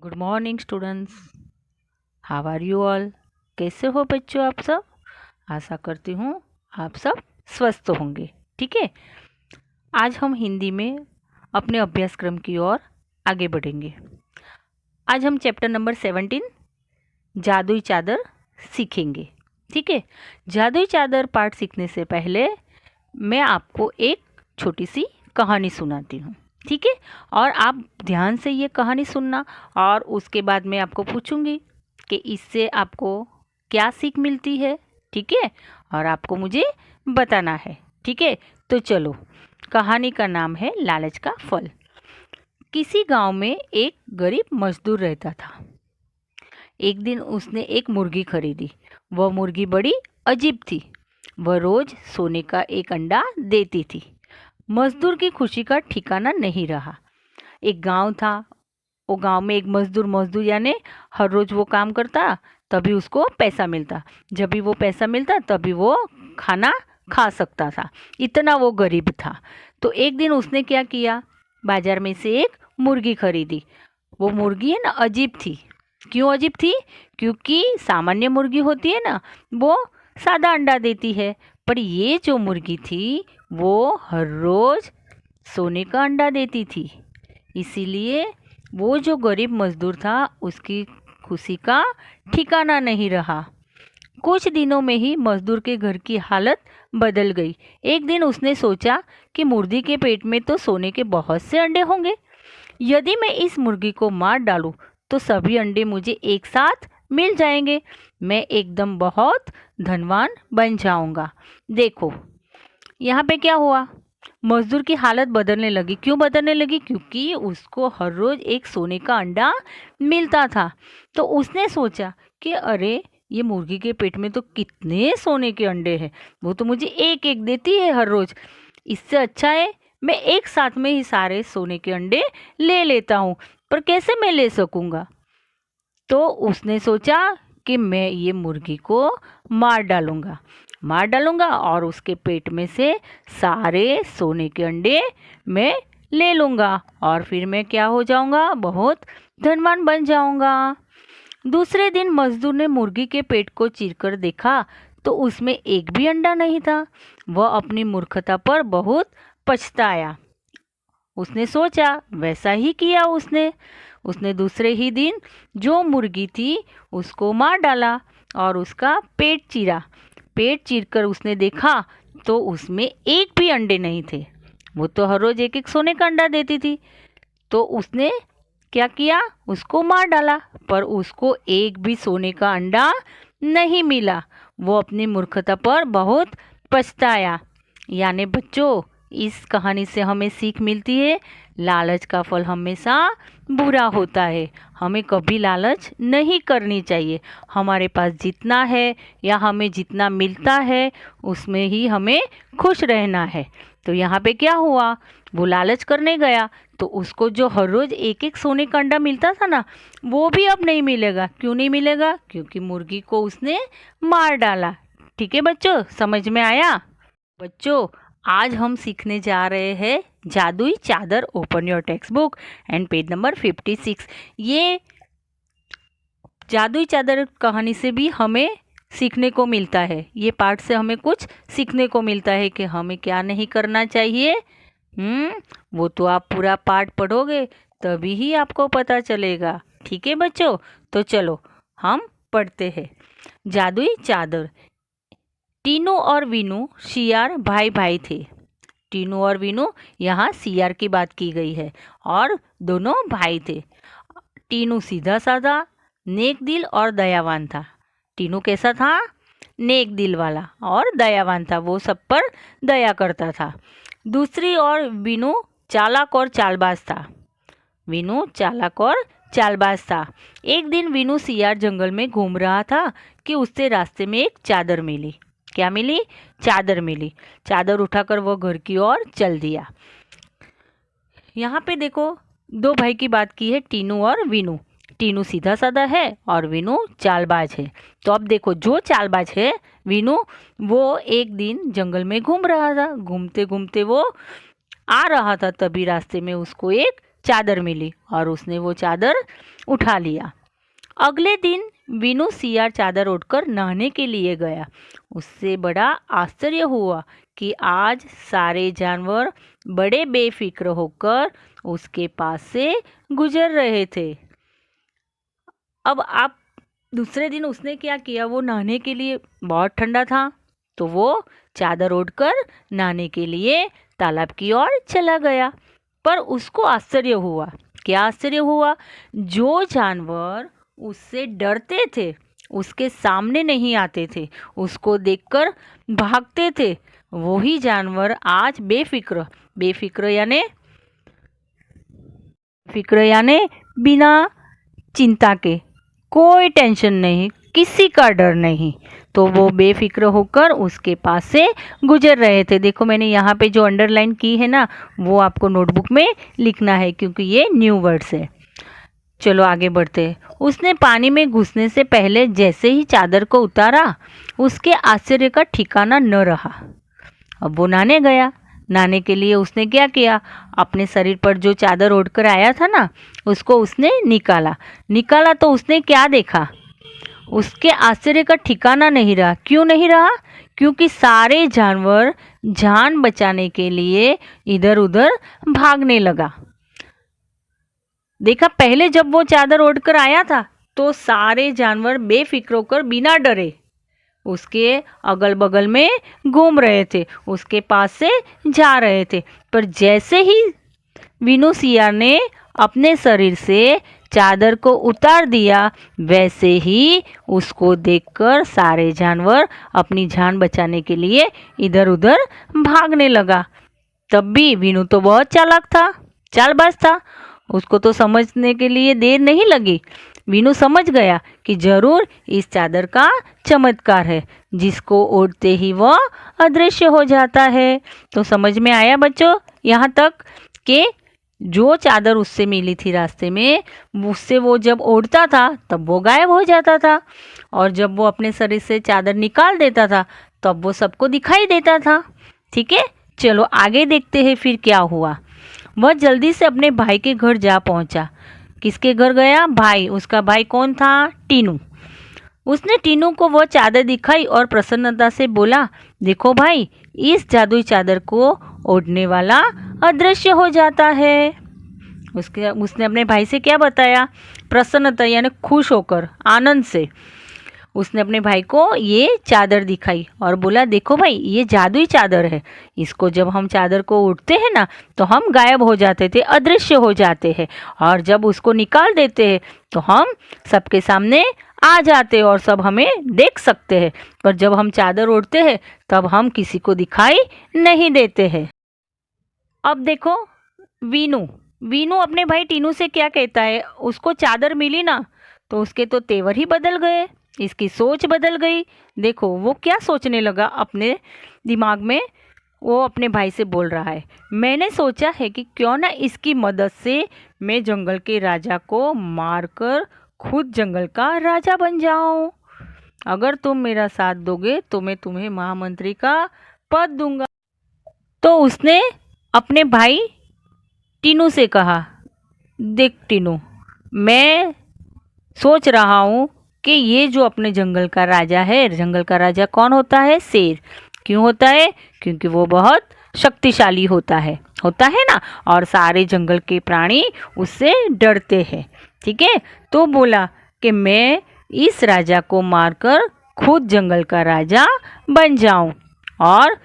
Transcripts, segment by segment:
Good morning students. How are you all? कैसे हो बच्चों आप सब? आशा करती हूँ आप सब स्वस्थ होंगे। ठीक है, आज हम हिंदी में अपने अभ्यासक्रम की ओर आगे बढ़ेंगे। आज हम चैप्टर नंबर 17 जादुई चादर सीखेंगे। ठीक है, जादुई चादर पाठ सीखने से पहले मैं आपको एक छोटी सी कहानी सुनाती हूँ। ठीक है, और आप ध्यान से ये कहानी सुनना और उसके बाद मैं आपको पूछूंगी कि इससे आपको क्या सीख मिलती है। ठीक है, और आपको मुझे बताना है। ठीक है, तो चलो, कहानी का नाम है लालच का फल। किसी गांव में एक गरीब मजदूर रहता था। एक दिन उसने एक मुर्गी खरीदी। वह मुर्गी बड़ी अजीब थी। वह रोज सोने का एक अंडा देती थी। मजदूर की खुशी का ठिकाना नहीं रहा। एक गांव था। वो गांव में एक मजदूर यानी हर रोज वो काम करता, तभी उसको पैसा मिलता। जब भी वो पैसा मिलता तभी वो खाना खा सकता था। इतना वो गरीब था। तो एक दिन उसने क्या किया, बाजार में से एक मुर्गी खरीदी। वो मुर्गी है ना, अजीब थी। क्यों अजीब थी? क्योंकि सामान्य मुर्गी होती है ना, वो सादा अंडा देती है। पर ये जो मुर्गी थी वो हर रोज सोने का अंडा देती थी। इसीलिए वो जो गरीब मजदूर था उसकी खुशी का ठिकाना नहीं रहा। कुछ दिनों में ही मजदूर के घर की हालत बदल गई। एक दिन उसने सोचा कि मुर्गी के पेट में तो सोने के बहुत से अंडे होंगे। यदि मैं इस मुर्गी को मार डालूं तो सभी अंडे मुझे एक साथ मिल जाएंगे। मैं एकदम बहुत धनवान बन जाऊंगा। देखो, यहाँ पे क्या हुआ, मजदूर की हालत बदलने लगी। क्यों बदलने लगी? क्योंकि उसको हर रोज एक सोने का अंडा मिलता था। तो उसने सोचा कि अरे, ये मुर्गी के पेट में तो कितने सोने के अंडे हैं, वो तो मुझे एक एक देती है हर रोज। इससे अच्छा है मैं एक साथ में ही सारे सोने के अंडे ले लेता हूँ। पर कैसे मैं ले सकूँगा? तो उसने सोचा कि मैं ये मुर्गी को मार डालूंगा और उसके पेट में से सारे सोने के अंडे मैं ले लूँगा और फिर मैं क्या हो जाऊँगा, बहुत धनवान बन जाऊँगा। दूसरे दिन मजदूर ने मुर्गी के पेट को चीरकर देखा तो उसमें एक भी अंडा नहीं था। वह अपनी मूर्खता पर बहुत पछताया। उसने सोचा, वैसा ही किया उसने। उसने दूसरे ही दिन जो मुर्गी थी उसको मार डाला और उसका पेट चीरा। पेट चीरकर उसने देखा तो उसमें एक भी अंडे नहीं थे। वो तो हर रोज एक एक सोने का अंडा देती थी। तो उसने क्या किया, उसको मार डाला, पर उसको एक भी सोने का अंडा नहीं मिला। वो अपनी मूर्खता पर बहुत पछताया। यानी बच्चों, इस कहानी से हमें सीख मिलती है, लालच का फल हमेशा बुरा होता है। हमें कभी लालच नहीं करनी चाहिए। हमारे पास जितना है या हमें जितना मिलता है उसमें ही हमें खुश रहना है। तो यहाँ पे क्या हुआ, वो लालच करने गया तो उसको जो हर रोज एक एक सोने का अंडा मिलता था ना, वो भी अब नहीं मिलेगा। क्यों नहीं मिलेगा? क्योंकि मुर्गी को उसने मार डाला। ठीक है बच्चों, समझ में आया? बच्चों, आज हम सीखने जा रहे हैं जादुई चादर। Open your text book and page number 56। ये जादुई चादर कहानी से भी हमें सीखने को मिलता है। ये पाठ से हमें कुछ सीखने को मिलता है कि हमें क्या नहीं करना चाहिए। वो तो आप पूरा पाठ पढ़ोगे तभी ही आपको पता चलेगा। ठीक है बच्चों, तो चलो हम पढ़ते हैं। जादुई चादर। टीनू और वीनू शियार भाई भाई थे। टीनू और वीनू, यहाँ सियार की बात की गई है, और दोनों भाई थे। टीनू सीधा साधा, नेक दिल और दयावान था। टीनू कैसा था? नेक दिल वाला और दयावान था। वो सब पर दया करता था। दूसरी ओर वीनू चालाक और चालबाज था। वीनू चालाक और चालबाज था। एक दिन वीनू सियार जंगल में घूम रहा था कि उससे रास्ते में एक चादर मिली। क्या मिली? चादर मिली। चादर उठाकर वो घर की ओर चल दिया। यहाँ पे देखो, दो भाई की बात की है, टीनू और वीनू। टीनू सीधा साधा है और वीनू चालबाज है। तो अब देखो, जो चालबाज है वीनू, वो एक दिन जंगल में घूम रहा था। घूमते घूमते वो आ रहा था, तभी रास्ते में उसको एक चादर मिली और उसने वो चादर उठा लिया। अगले दिन वीनू सियार चादर ओढ़कर नहाने के लिए गया। उससे बड़ा आश्चर्य हुआ कि आज सारे जानवर बड़े बेफिक्र होकर उसके पास से गुजर रहे थे। अब आप दूसरे दिन उसने क्या किया, वो नहाने के लिए, बहुत ठंडा था तो वो चादर ओढ़कर नहाने के लिए तालाब की ओर चला गया। पर उसको आश्चर्य हुआ। क्या आश्चर्य हुआ? जो जानवर उससे डरते थे, उसके सामने नहीं आते थे, उसको देखकर भागते थे, वही जानवर आज बेफिक्र, बेफिक्र यानी बिना चिंता के, कोई टेंशन नहीं, किसी का डर नहीं, तो वो बेफिक्र होकर उसके पास से गुजर रहे थे। देखो मैंने यहाँ पे जो अंडरलाइन की है ना, वो आपको नोटबुक में लिखना है क्योंकि ये न्यू वर्ड्स है। चलो आगे बढ़ते हैं। उसने पानी में घुसने से पहले जैसे ही चादर को उतारा, उसके आश्चर्य का ठिकाना न रहा। अब वो नहाने गया। नहाने के लिए उसने क्या किया, अपने शरीर पर जो चादर ओढ़कर आया था ना, उसको उसने निकाला तो उसने क्या देखा, उसके आश्चर्य का ठिकाना नहीं रहा। क्यों नहीं रहा? क्योंकि सारे जानवर जान बचाने के लिए इधर उधर भागने लगा। देखा, पहले जब वो चादर ओढ़कर आया था तो सारे जानवर बेफिक्र होकर बिना डरे उसके अगल बगल में घूम रहे थे, उसके पास से जा रहे थे। पर जैसे ही वीनू सियार ने अपने शरीर से चादर को उतार दिया, वैसे ही उसको देखकर सारे जानवर अपनी जान बचाने के लिए इधर उधर भागने लगा। तब भी वीनू तो बहुत चालाक था, चालबाज था, उसको तो समझने के लिए देर नहीं लगी। वीनू समझ गया कि जरूर इस चादर का चमत्कार है, जिसको ओढ़ते ही वह अदृश्य हो जाता है। तो समझ में आया बच्चों यहाँ तक कि जो चादर उससे मिली थी रास्ते में, उससे वो जब ओढ़ता था तब वो गायब हो जाता था, और जब वो अपने शरीर से चादर निकाल देता था तब वो सबको दिखाई देता था। ठीक है, चलो आगे देखते हैं फिर क्या हुआ। वह जल्दी से अपने भाई के घर जा पहुंचा। किसके घर गया? भाई। उसका भाई कौन था? टीनू। उसने टीनू को वह चादर दिखाई और प्रसन्नता से बोला, देखो भाई, इस जादुई चादर को ओढ़ने वाला अदृश्य हो जाता है। उसने अपने भाई से क्या बताया? प्रसन्नता यानी खुश होकर, आनंद से उसने अपने भाई को ये चादर दिखाई और बोला, देखो भाई, ये जादुई चादर है, इसको जब हम चादर को उठते हैं ना तो हम गायब हो जाते थे, अदृश्य हो जाते हैं, और जब उसको निकाल देते हैं तो हम सबके सामने आ जाते हैं और सब हमें देख सकते हैं। पर जब हम चादर ओढ़ते हैं तब हम किसी को दिखाई नहीं देते हैं। अब देखो वीनू अपने भाई टीनू से क्या कहता है, उसको चादर मिली ना तो उसके तो तेवर ही बदल गए, इसकी सोच बदल गई। देखो वो क्या सोचने लगा अपने दिमाग में। वो अपने भाई से बोल रहा है, मैंने सोचा है कि क्यों ना इसकी मदद से मैं जंगल के राजा को मारकर खुद जंगल का राजा बन जाऊं। अगर तुम मेरा साथ दोगे तो मैं तुम्हें महामंत्री का पद दूंगा। तो उसने अपने भाई टीनू से कहा, देख टीनू, मैं सोच रहा हूँ कि ये जो अपने जंगल का राजा है, जंगल का राजा कौन होता है? शेर। क्यों होता है? क्योंकि वो बहुत शक्तिशाली होता है ना, और सारे जंगल के प्राणी उससे डरते हैं। ठीक है, तो बोला कि मैं इस राजा को मारकर खुद जंगल का राजा बन जाऊं। और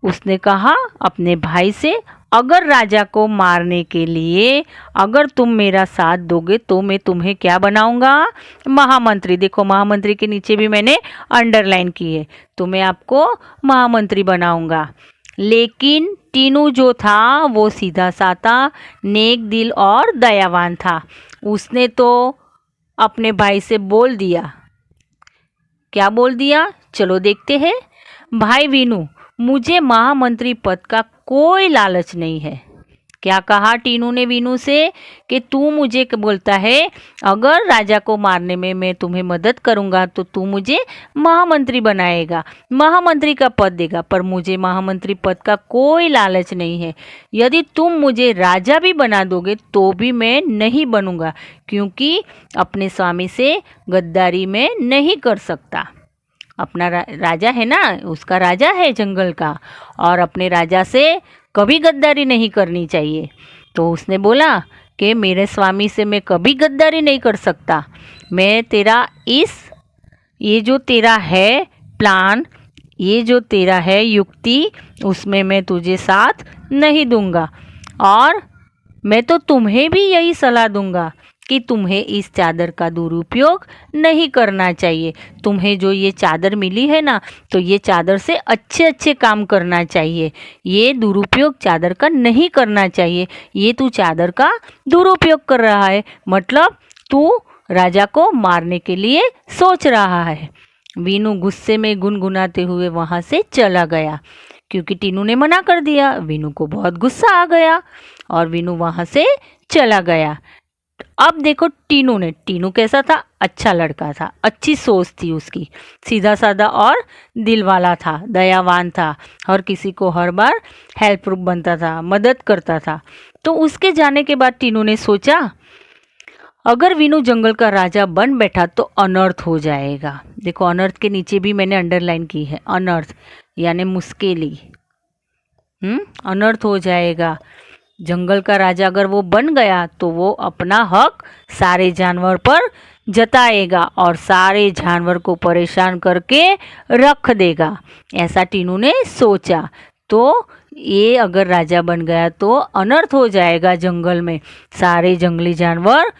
उसने कहा अपने भाई से, अगर राजा को मारने के लिए अगर तुम मेरा साथ दोगे तो मैं तुम्हें क्या बनाऊंगा? महामंत्री। देखो महामंत्री के नीचे भी मैंने अंडरलाइन की है, तो मैं आपको महामंत्री बनाऊंगा। लेकिन टीनू जो था वो सीधा साधा, नेक दिल और दयावान था। उसने तो अपने भाई से बोल दिया, क्या बोल दिया? चलो देखते हैं। भाई वीनू, मुझे महामंत्री पद का कोई लालच नहीं है, क्या कहा टीनू ने वीनू से कि तू मुझे बोलता है अगर राजा को मारने में मैं तुम्हें मदद करूंगा तो तू मुझे महामंत्री बनाएगा, महामंत्री का पद देगा, पर मुझे महामंत्री पद का कोई लालच नहीं है। यदि तुम मुझे राजा भी बना दोगे तो भी मैं नहीं बनूंगा, क्योंकि अपने स्वामी से गद्दारी मैं नहीं कर सकता। अपना राजा है ना, उसका राजा है जंगल का, और अपने राजा से कभी गद्दारी नहीं करनी चाहिए। तो उसने बोला कि मेरे स्वामी से मैं कभी गद्दारी नहीं कर सकता। मैं तेरा ये जो तेरा है प्लान, ये जो तेरा है युक्ति, उसमें मैं तुझे साथ नहीं दूंगा। और मैं तो तुम्हें भी यही सलाह दूंगा कि तुम्हें इस चादर का दुरुपयोग नहीं करना चाहिए। तुम्हें जो ये चादर मिली है ना, तो ये चादर से अच्छे अच्छे काम करना चाहिए। ये दुरुपयोग चादर का नहीं करना चाहिए। ये तू चादर का दुरुपयोग कर रहा है, मतलब तू राजा को मारने के लिए सोच रहा है। वीनू गुस्से में गुनगुनाते हुए वहाँ से चला गया, क्योंकि टीनू ने मना कर दिया। वीनू को बहुत गुस्सा आ गया और वीनू वहाँ से चला गया। अब देखो टीनू कैसा था? अच्छा लड़का था, अच्छी सोच थी उसकी, सीधा साधा और दिल वाला था, दयावान था, और किसी को हर बार हेल्पफुल बनता था, मदद करता था। तो उसके जाने के बाद टीनू ने सोचा अगर वीनू जंगल का राजा बन बैठा तो अनर्थ हो जाएगा। देखो अनर्थ के नीचे भी मैंने अंडरलाइन की है, अनर्थ यानी मुश्किली। अनर्थ हो जाएगा। जंगल का राजा अगर वो बन गया तो वो अपना हक सारे जानवर पर जताएगा और सारे जानवर को परेशान करके रख देगा, ऐसा टीनू ने सोचा। तो ये अगर राजा बन गया तो अनर्थ हो जाएगा जंगल में, सारे जंगली जानवर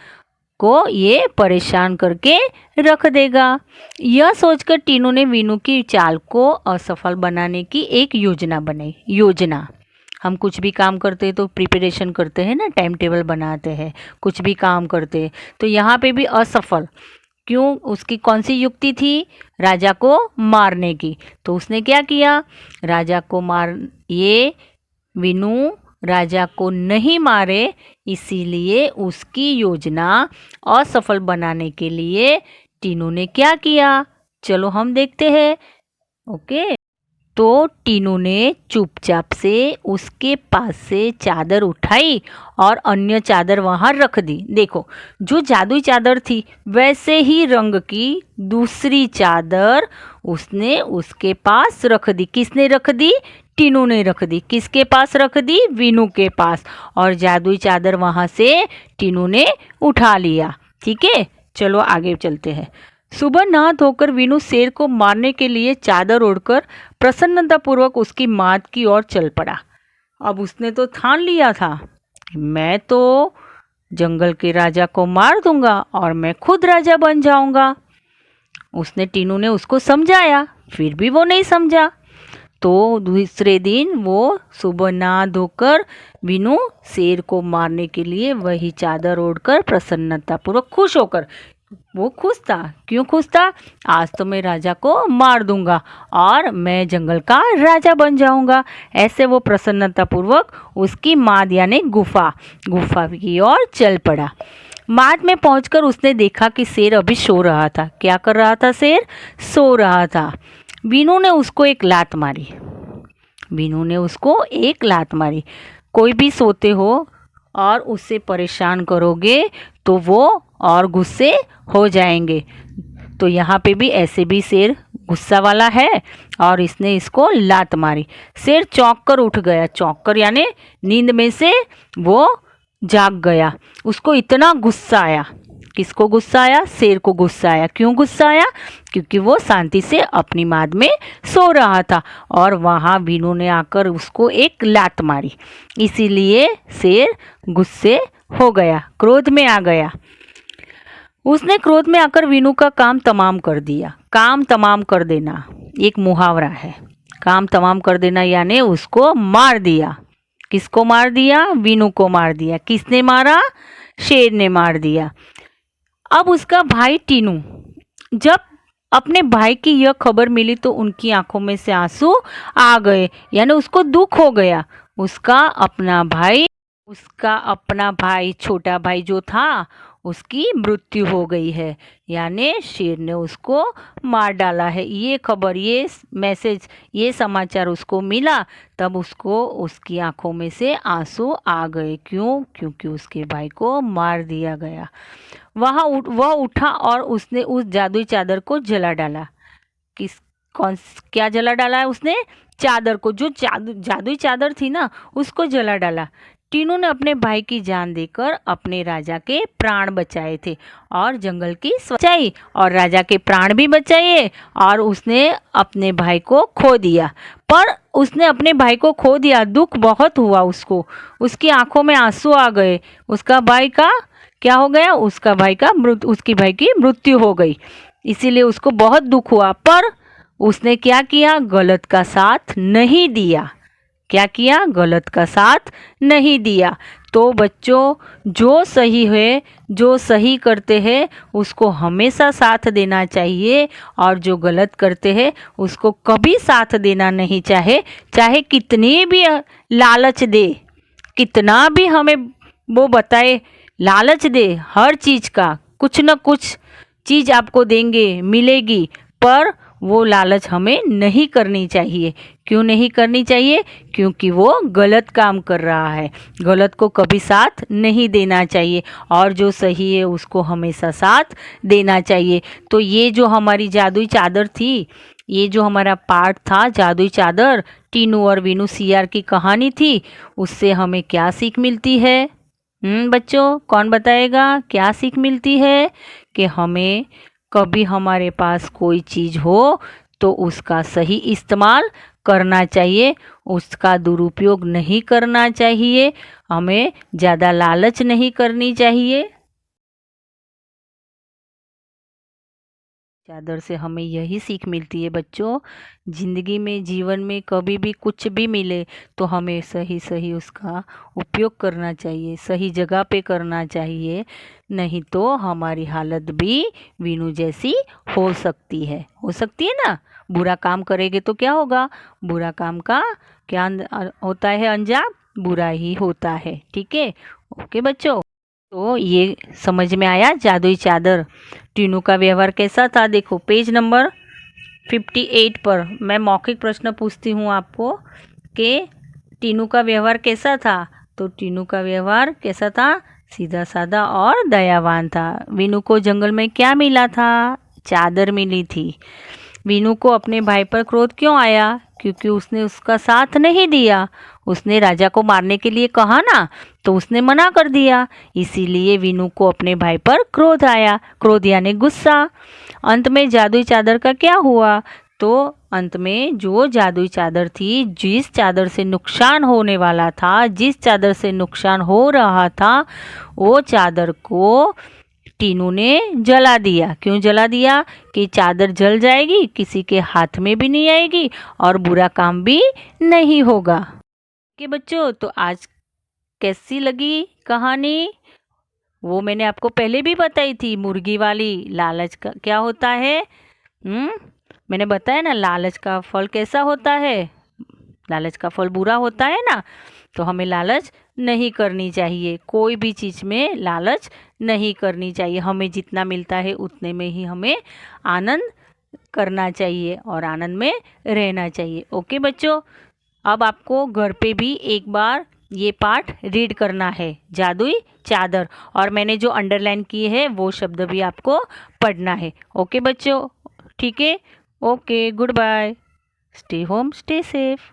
को ये परेशान करके रख देगा। यह सोचकर टीनू ने वीनू की चाल को असफल बनाने की एक योजना बनाई। हम कुछ भी काम करते हैं तो प्रिपरेशन करते हैं ना, टाइम टेबल बनाते हैं, कुछ भी काम करते हैं। तो यहाँ पे भी असफल क्यों? उसकी कौन सी युक्ति थी? राजा को मारने की। तो उसने क्या किया? वीनू राजा को नहीं मारे, इसीलिए उसकी योजना असफल बनाने के लिए टीनू ने क्या किया, चलो हम देखते हैं। ओके, तो टीनू ने चुपचाप से उसके पास से चादर उठाई और अन्य चादर वहाँ रख दी। देखो जो जादुई चादर थी वैसे ही रंग की दूसरी चादर उसने उसके पास रख दी। किसने रख दी? टीनू ने रख दी। किसके पास रख दी? वीनू के पास। और जादुई चादर वहाँ से टीनू ने उठा लिया। ठीक है, चलो आगे चलते हैं। सुबह नहा धोकर वीनू शेर को मारने के लिए चादर ओढ़कर प्रसन्नतापूर्वक उसकी माद की ओर चल पड़ा। अब उसने तो ठान लिया था, मैं तो जंगल के राजा को मार दूंगा और मैं खुद राजा बन जाऊंगा। टीनू ने उसको समझाया, फिर भी वो नहीं समझा। तो दूसरे दिन वो सुबह नहा धोकर वीनू शेर को मारने के लिए वही चादर ओढ़कर प्रसन्नतापूर्वक खुश होकर, वो खुश था। क्यों खुश था? आज तो मैं राजा को मार दूंगा और मैं जंगल का राजा बन जाऊंगा। ऐसे वो प्रसन्नतापूर्वक उसकी माद यानी गुफा की ओर चल पड़ा। माद में पहुंचकर उसने देखा कि शेर अभी सो रहा था। क्या कर रहा था? शेर सो रहा था। वीनू ने उसको एक लात मारी। कोई भी सोते हो और उससे परेशान करोगे तो वो और गुस्से हो जाएंगे। तो यहाँ पे भी ऐसे भी शेर गुस्सा वाला है और इसने इसको लात मारी। शेर चौंक कर उठ गया। चौंक कर यानी नींद में से वो जाग गया। उसको इतना गुस्सा आया। किसको गुस्सा आया? शेर को गुस्सा आया। क्यों गुस्सा आया? क्योंकि वो शांति से अपनी माद में सो रहा था और वहाँ वीनू ने आकर उसको एक लात मारी। इसीलिए शेर गुस्से हो गया, क्रोध में आ गया। उसने क्रोध में आकर वीनू का काम तमाम कर दिया। काम तमाम कर देना एक मुहावरा है। काम तमाम कर देना यानी उसको मार दिया। किसको मार दिया? वीनू को मार दिया। किसने मारा? शेर ने मार दिया। अब उसका भाई टीनू, जब अपने भाई की यह खबर मिली तो उनकी आंखों में से आंसू आ गए, यानी उसको दुख हो गया। उसका अपना भाई उसका अपना भाई, छोटा भाई जो था, उसकी मृत्यु हो गई है, यानी शेर ने उसको मार डाला है। ये खबर, ये मैसेज, ये समाचार उसको मिला, तब उसको, उसकी आंखों में से आंसू आ गए। क्यों? क्योंकि उसके भाई को मार दिया गया। वह उठा और उसने उस जादुई चादर को जला डाला। किस कौन क्या जला डाला है उसने? चादर को, जो जादुई चादर थी ना, उसको जला डाला। टीनू ने अपने भाई की जान देकर अपने राजा के प्राण बचाए थे और जंगल की बचाई, और राजा के प्राण भी बचाए, और उसने अपने भाई को खो दिया। पर उसने अपने भाई को खो दिया, दुख बहुत हुआ उसको, उसकी आंखों में आंसू आ गए। उसका भाई का क्या हो गया? उसकी भाई की मृत्यु हो गई, इसीलिए उसको बहुत दुख हुआ। पर उसने क्या किया? गलत का साथ नहीं दिया। क्या किया? गलत का साथ नहीं दिया। तो बच्चों, जो सही है, जो सही करते हैं, उसको हमेशा साथ देना चाहिए, और जो गलत करते हैं उसको कभी साथ देना नहीं चाहे कितनी भी लालच दे, कितना भी हमें वो बताए, लालच दे हर चीज़ का, कुछ न कुछ चीज़ आपको देंगे, मिलेगी, पर वो लालच हमें नहीं करनी चाहिए। क्यों नहीं करनी चाहिए? क्योंकि वो गलत काम कर रहा है। गलत को कभी साथ नहीं देना चाहिए, और जो सही है उसको हमेशा साथ देना चाहिए। तो ये जो हमारी जादुई चादर थी, ये जो हमारा पार्ट था जादुई चादर, टीनू और वीनू सियार की कहानी थी, उससे हमें क्या सीख मिलती है? बच्चों, कौन बताएगा क्या सीख मिलती है? कि हमें कभी हमारे पास कोई चीज़ हो तो उसका सही इस्तेमाल करना चाहिए, उसका दुरुपयोग नहीं करना चाहिए, हमें ज़्यादा लालच नहीं करनी चाहिए। चादर से हमें यही सीख मिलती है बच्चों, ज़िंदगी में, जीवन में कभी भी कुछ भी मिले तो हमें सही सही उसका उपयोग करना चाहिए, सही जगह पे करना चाहिए, नहीं तो हमारी हालत भी वीनू जैसी हो सकती है ना। बुरा काम करेंगे तो क्या होगा? बुरा काम का क्या होता है अंजाम? बुरा ही होता है। ठीक है, ओके बच्चों। तो ये समझ में आया जादुई चादर, टीनू का व्यवहार कैसा था? देखो पेज नंबर 58 पर मैं मौखिक प्रश्न पूछती हूँ आपको कि टीनू का व्यवहार कैसा था? तो टीनू का व्यवहार कैसा था? सीधा साधा और दयावान था। वीनू को जंगल में क्या मिला था? चादर मिली थी। वीनू को अपने भाई पर क्रोध क्यों आया? क्योंकि उसने उसका साथ नहीं दिया। उसने राजा को मारने के लिए कहा ना, तो उसने मना कर दिया, इसीलिए वीनू को अपने भाई पर क्रोध आया। क्रोध यानी गुस्सा। अंत में जादुई चादर का क्या हुआ? तो अंत में जो जादुई चादर थी, जिस चादर से नुकसान होने वाला था, जिस चादर से नुकसान हो रहा था, वो चादर को टीनू ने जला दिया। क्यों जला दिया? कि चादर जल जाएगी, किसी के हाथ में भी नहीं आएगी, और बुरा काम भी नहीं होगा। कि बच्चों, तो आज कैसी लगी कहानी? वो मैंने आपको पहले भी बताई थी, मुर्गी वाली। लालच का क्या होता है? हम्म मैंने बताया ना, लालच का फल कैसा होता है? लालच का फल बुरा होता है ना। तो हमें लालच नहीं करनी चाहिए, कोई भी चीज़ में लालच नहीं करनी चाहिए। हमें जितना मिलता है उतने में ही हमें आनंद करना चाहिए और आनंद में रहना चाहिए। ओके बच्चों, अब आपको घर पे भी एक बार ये पाठ रीड करना है, जादुई चादर, और मैंने जो अंडरलाइन किए हैं वो शब्द भी आपको पढ़ना है। ओके बच्चों, ठीक है, okay, good bye, stay home, stay safe.